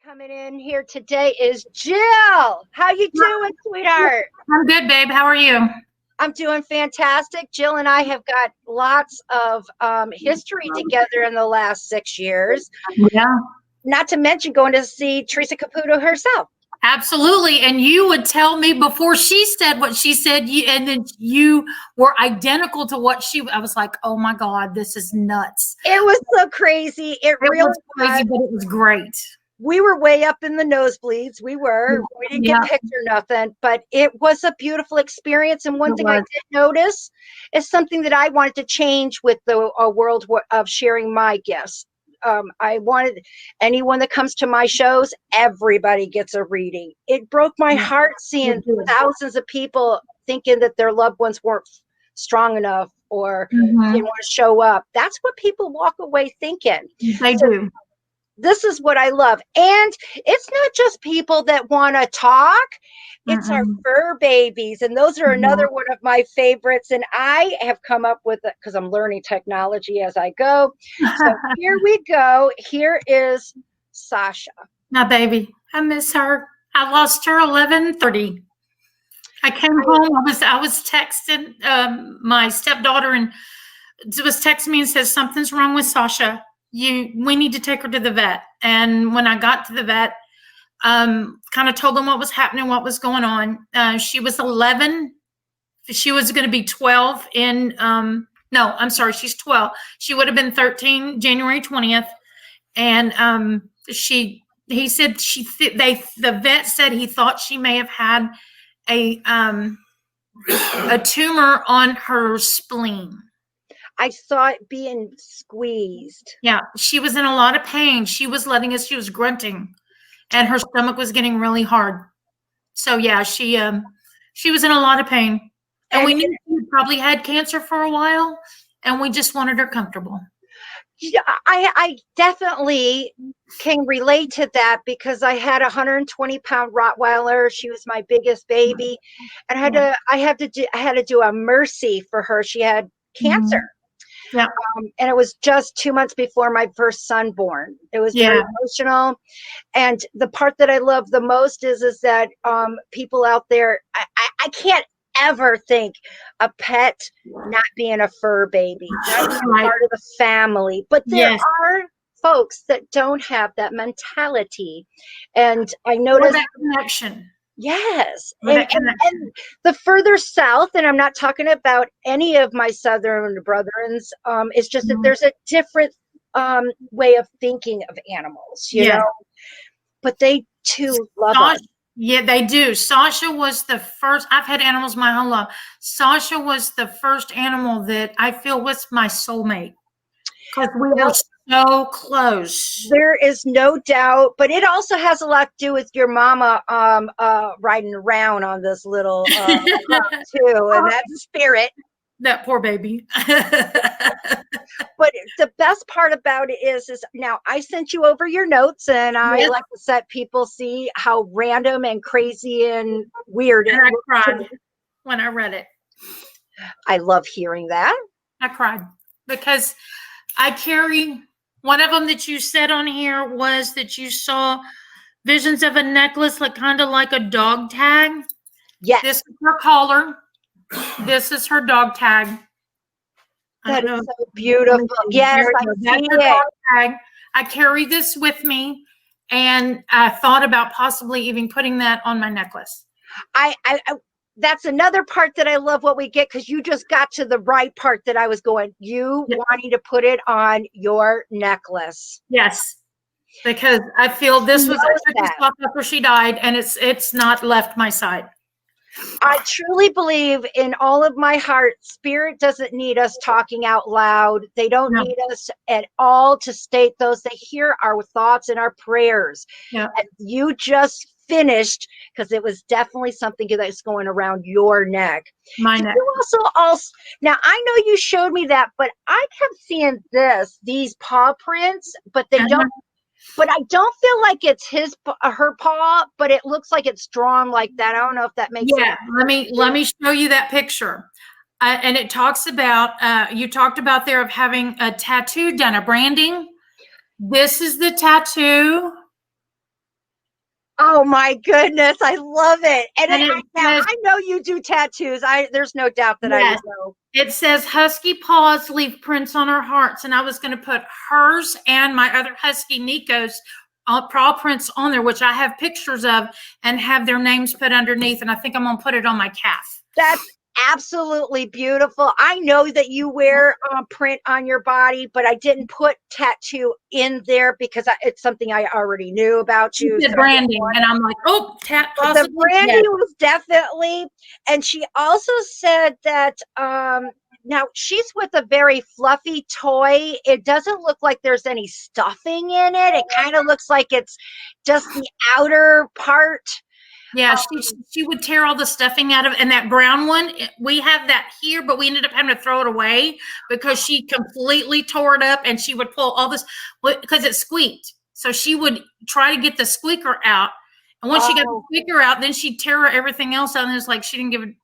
Coming in here today is Jill. How you doing, sweetheart? I'm good, babe. How are you? I'm doing fantastic. Jill and I have got lots of history together in the last 6 years. Yeah, Not to mention going to see Teresa Caputo herself. absolutely. And you would tell me before she said what she said, and then you were identical to what I was like, oh my God, this is nuts. It was so crazy. It really was crazy, but it was great. We were way up in the nosebleeds. We didn't get picked or nothing, but it was a beautiful experience. And one thing I did notice is something that I wanted to change with the world of sharing my gifts. I wanted anyone that comes to my shows, everybody gets a reading. It broke my heart seeing thousands of people thinking that their loved ones weren't strong enough or didn't want to show up. That's what people walk away thinking. They do. This is what I love. And it's not just people that want to talk. It's our fur babies. And those are another one of my favorites. And I have come up with it because I'm learning technology as I go. So here we go. Here is Sasha. My baby. I miss her. I lost her 11:30. I came home. I was texting my stepdaughter and was texting me and says something's wrong with Sasha. We need to take her to the vet. And when I got to the vet, kind of told them what was happening, what was going on. She was 11. She was going to be 12 in, no, I'm sorry. She's 12. She would have been 13, January 20th. And he said the vet said he thought she may have had a tumor on her spleen. I saw it being squeezed. Yeah, she was in a lot of pain. She was grunting, and her stomach was getting really hard. So yeah, she was in a lot of pain, and we knew she probably had cancer for a while, and we just wanted her comfortable. Yeah, I definitely can relate to that because I had a 120-pound Rottweiler. She was my biggest baby, and I had to do a mercy for her. She had cancer. Yeah. And it was just 2 months before my first son born. It was very emotional. And the part that I love the most is that people out there, I can't ever think a pet not being a fur baby, not being part of the family. But there are folks that don't have that mentality. And I noticed that connection. Yes. And the further south, and I'm not talking about any of my southern brethrens, it's just that there's a different way of thinking of animals, you know, but they too love us. Yeah, they do. Sasha was the first. I've had animals my whole life. Sasha was the first animal that I feel was my soulmate because we were so close. There is no doubt, but it also has a lot to do with your mama riding around on this little too, and that's spirit. That poor baby. But the best part about it is now I sent you over your notes, and I like to let people see how random and crazy and weird. And I cried when I read it. I love hearing that. I cried because I carry. One of them that you said on here was that you saw visions of a necklace, kind of like a dog tag. Yes. This is her collar. This is her dog tag. That is so beautiful. Yes, I see it. I carry this with me, and I thought about possibly even putting that on my necklace. That's another part that I love what we get, because you just got to the right part that I was going, wanting to put it on your necklace. Yes, because I feel this was after she died, and it's not left my side. I truly believe in all of my heart, spirit doesn't need us talking out loud. They don't need us at all to state those. They hear our thoughts and our prayers. Yeah. And you just finished, because it was definitely something that's going around your neck. My neck. You also, now I know you showed me that, but I kept seeing these paw prints, but they don't. But I don't feel like it's her paw, but it looks like it's drawn like that. I don't know if that makes sense. Let me show you that picture. And it talks about, you talked about there of having a tattoo done, a branding. This is the tattoo Oh my goodness, I love it. And And now I know you do tattoos. There's no doubt that I would yes, know. it says husky paws leave prints on our hearts, and I was going to put hers and my other husky Nico's paw prints on there, which I have pictures of, and have their names put underneath. And I think I'm going to put it on my calf. That's absolutely beautiful. I know that you wear print on your body, but I didn't put tattoo in there because it's something I already knew about you. So branding, and I'm like, oh, The branding was definitely, and she also said that now she's with a very fluffy toy. It doesn't look like there's any stuffing in it. It kind of looks like it's just the outer part. Yeah, she would tear all the stuffing out of it. And that brown one, we have that here, but we ended up having to throw it away because she completely tore it up, and she would pull all this because it squeaked. So she would try to get the squeaker out. And once she got the squeaker out, then she'd tear everything else out. And it's like she didn't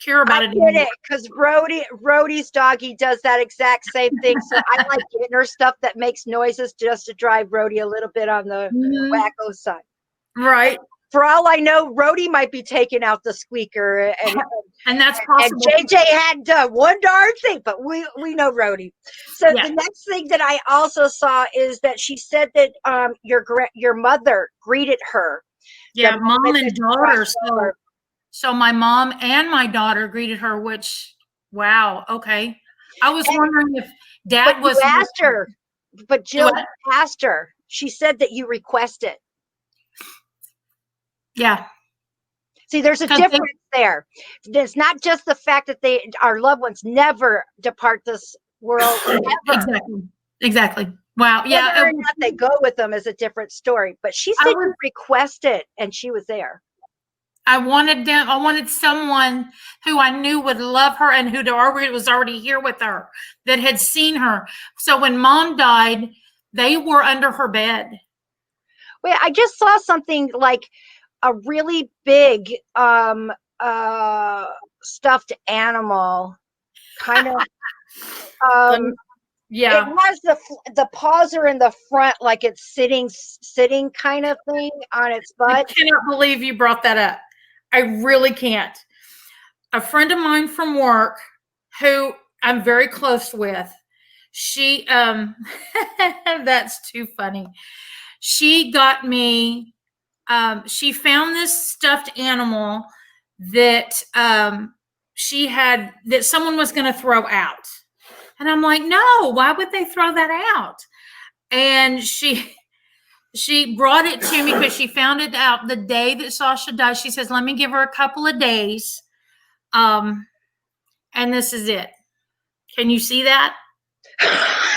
care about it anymore. I get it, because Rhodey's doggy does that exact same thing. So I like getting her stuff that makes noises just to drive Rhodey a little bit on the wacko side. Right. For all I know, Rhodey might be taking out the squeaker, and that's possible. And JJ hadn't done one darn thing, but we know Rhodey. So the next thing that I also saw is that she said that your mother greeted her. Yeah, mom and daughter. So my mom and my daughter greeted her, which, wow, okay. I was wondering if Dad was. You asked her, but Jill asked her. She said that you requested. Yeah. See, there's a difference there. It's not just the fact that our loved ones never depart this world. Ever. Exactly. Wow. Yeah. Whether or not they go with them is a different story. But she said you requested, and she was there. I wanted someone who I knew would love her and who was already here with her, that had seen her. So when Mom died, they were under her bed. Wait, I just saw something like a really big stuffed animal, kind of. Yeah, it has the paws are in the front, like it's sitting kind of thing on its butt. I cannot believe you brought that up. I really can't. A friend of mine from work, who I'm very close with, she that's too funny. She got me. She found this stuffed animal that that someone was going to throw out. And I'm like, no, why would they throw that out? And she brought it to me because she found it out the day that Sasha died. She says, let me give her a couple of days. And this is it. Can you see that? Yeah,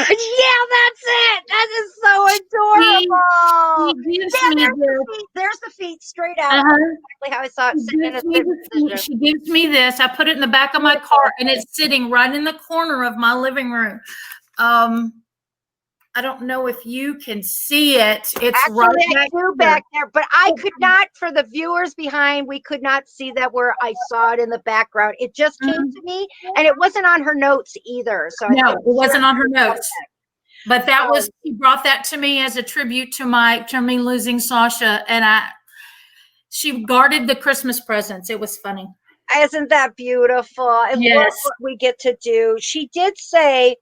that's it. That is so adorable. There's the feet straight out. Exactly how I saw it. She gives me this. I put it in the back of my car, and it's sitting right in the corner of my living room. I don't know if you can see it. It's actually back there, but I could not, for the viewers behind, we could not see that where I saw it in the background. It just came to me, and it wasn't on her notes either. So no, it wasn't on her notes. But that was, she brought that to me as a tribute to me losing Sasha, and she guarded the Christmas presents. It was funny. Isn't that beautiful? I love what we get to do. She did say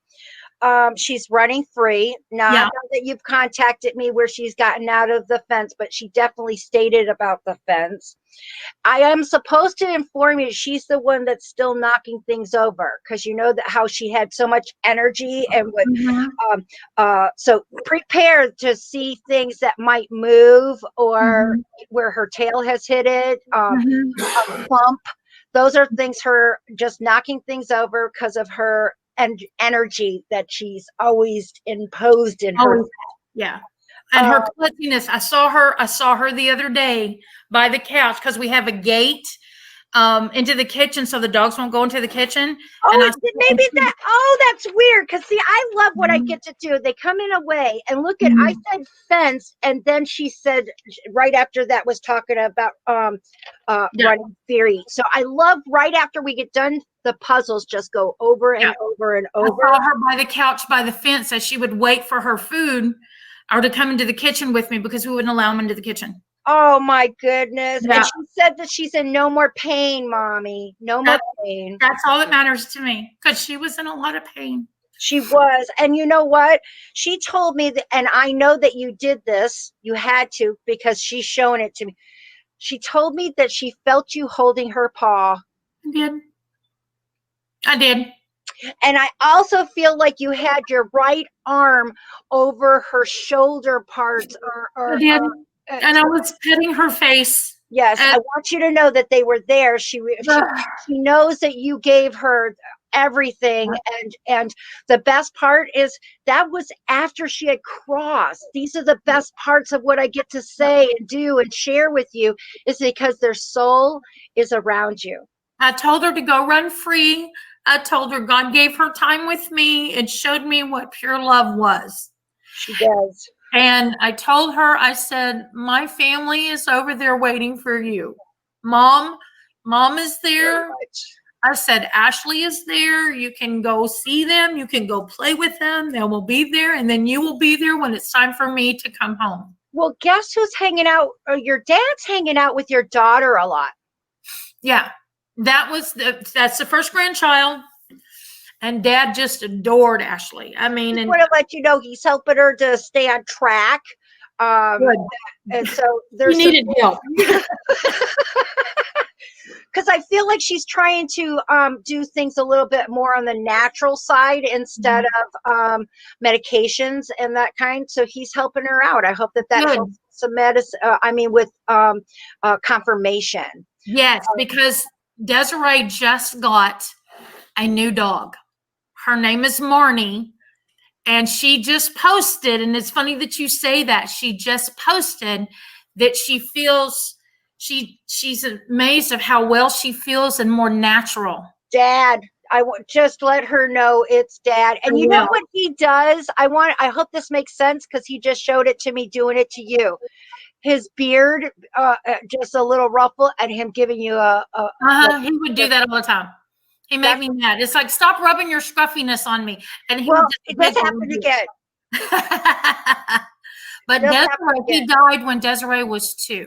she's running free. Not that you've contacted me where she's gotten out of the fence, but she definitely stated about the fence. I am supposed to inform you she's the one that's still knocking things over, because you know that how she had so much energy and would so prepare to see things that might move or where her tail has hit it, a bump. Those are things, her just knocking things over because of her and energy that she's always imposed in her. Yeah. And her clutchiness. I saw her the other day by the couch, because we have a gate into the kitchen so the dogs won't go into the kitchen. That's weird, because see, I love what I get to do. They come in a way, and look at, I said fence, and then she said right after that was talking about running theory. So I love right after we get done, the puzzles just go over and over and over. I saw her by the couch by the fence as she would wait for her food or to come into the kitchen with me, because we wouldn't allow them into the kitchen. Oh my goodness. Yeah. And she said that she's in no more pain, Mommy. No more pain. That's all that matters to me, because she was in a lot of pain. She was. And you know what? She told me that, and I know that you did this. You had to, because she's shown it to me. She told me that she felt you holding her paw. I did. I did. And I also feel like you had your right arm over her shoulder parts, I did. And I was petting her face. yes, I want you to know that they were there. She knows that you gave her everything, and the best part is that was after she had crossed. These are the best parts of what I get to say and do and share with you, is because their soul is around you. I told her to go run free. I told her God gave her time with me and showed me what pure love was. She does. And I told her, I said, my family is over there waiting for you. Mom is there. I said, Ashley is there. You can go see them. You can go play with them. They will be there. And then you will be there when it's time for me to come home. Well, guess who's hanging out? Your dad's hanging out with your daughter a lot. Yeah. That's the first grandchild. And Dad just adored Ashley. I mean, I want to let you know he's helping her to stay on track. And so there's you needed help. Because I feel like she's trying to do things a little bit more on the natural side instead of medications and that kind. So he's helping her out. I hope that helps some medicine. With confirmation. Yes, because Desiree just got a new dog. Her name is Marnie, and she just posted, and it's funny that you say that. She just posted that she feels she's amazed of how well she feels and more natural. Dad, I just let her know it's Dad. And you know what he does? I hope this makes sense, because he just showed it to me doing it to you. His beard, just a little ruffle, and him giving you he would do that all the time. He made me mad. It's like, stop rubbing your scruffiness on me. And he it just happened again. But Desiree, he died when Desiree was 2.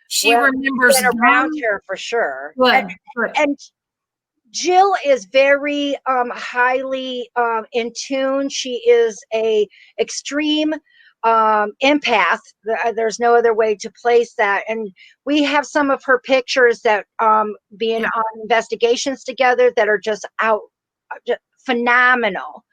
She remembers been around here for sure. Good. And Jill is very highly in tune. She is a extreme empath. There's no other way to place that. And we have some of her pictures that being on investigations together that are just phenomenal.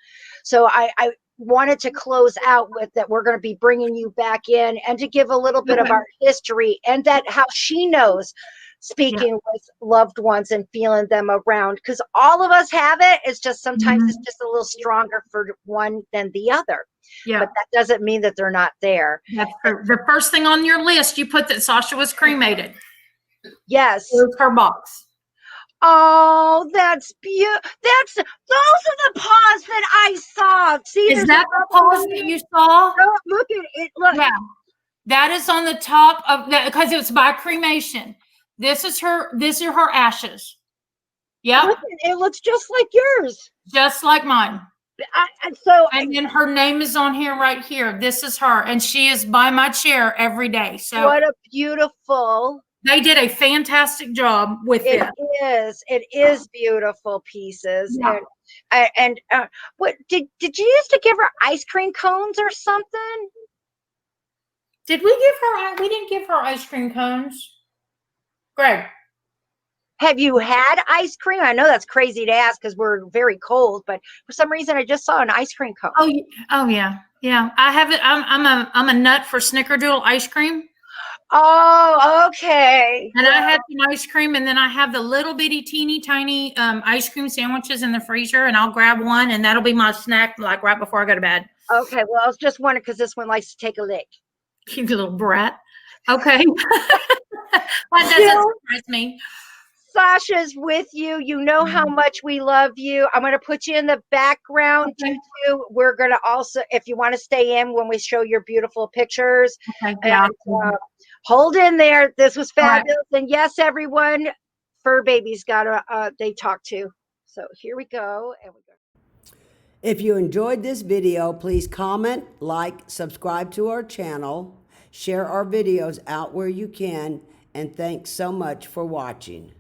So I wanted to close out with that. We're going to be bringing you back in, and to give a little bit of our history, and that how she knows speaking with loved ones and feeling them around, because all of us have it. It's just sometimes it's just a little stronger for one than the other. But that doesn't mean that they're not there. That's the first thing on your list. You put that Sasha was cremated. Yes. It was her box. Oh, that's beautiful. Those are the paws that I saw. See, is that the paws that you saw? Oh, look at it. Look. Yeah. That is on the top of that, because it was by cremation. These are her ashes. Yeah. It looks just like yours. Just like mine. And then her name is on here right here. This is her. And she is by my chair every day. So what a beautiful. They did a fantastic job with it. It is beautiful pieces. Yeah. And what did you used to give her ice cream cones or something? Did we give her? We didn't give her ice cream cones. Greg, have you had ice cream? I know that's crazy to ask because we're very cold, but for some reason I just saw an ice cream cone. Oh yeah. I have it. I'm a nut for Snickerdoodle ice cream. Oh, okay. And I have some ice cream, and then I have the little bitty teeny tiny ice cream sandwiches in the freezer, and I'll grab one, and that'll be my snack, like right before I go to bed. Okay, well, I was just wondering because this one likes to take a lick. You little brat. Okay. That doesn't surprise me. Sasha's with you. You know how much we love you. I'm going to put you in the background. Okay. We're going to also, if you want to stay in when we show your beautiful pictures. Okay. Yeah. And, hold in there. This was fabulous. Right. And yes, everyone, Fur Baby's got they talk to. So here we go. If you enjoyed this video, please comment, like, subscribe to our channel, Share our videos out where you can, and thanks so much for watching.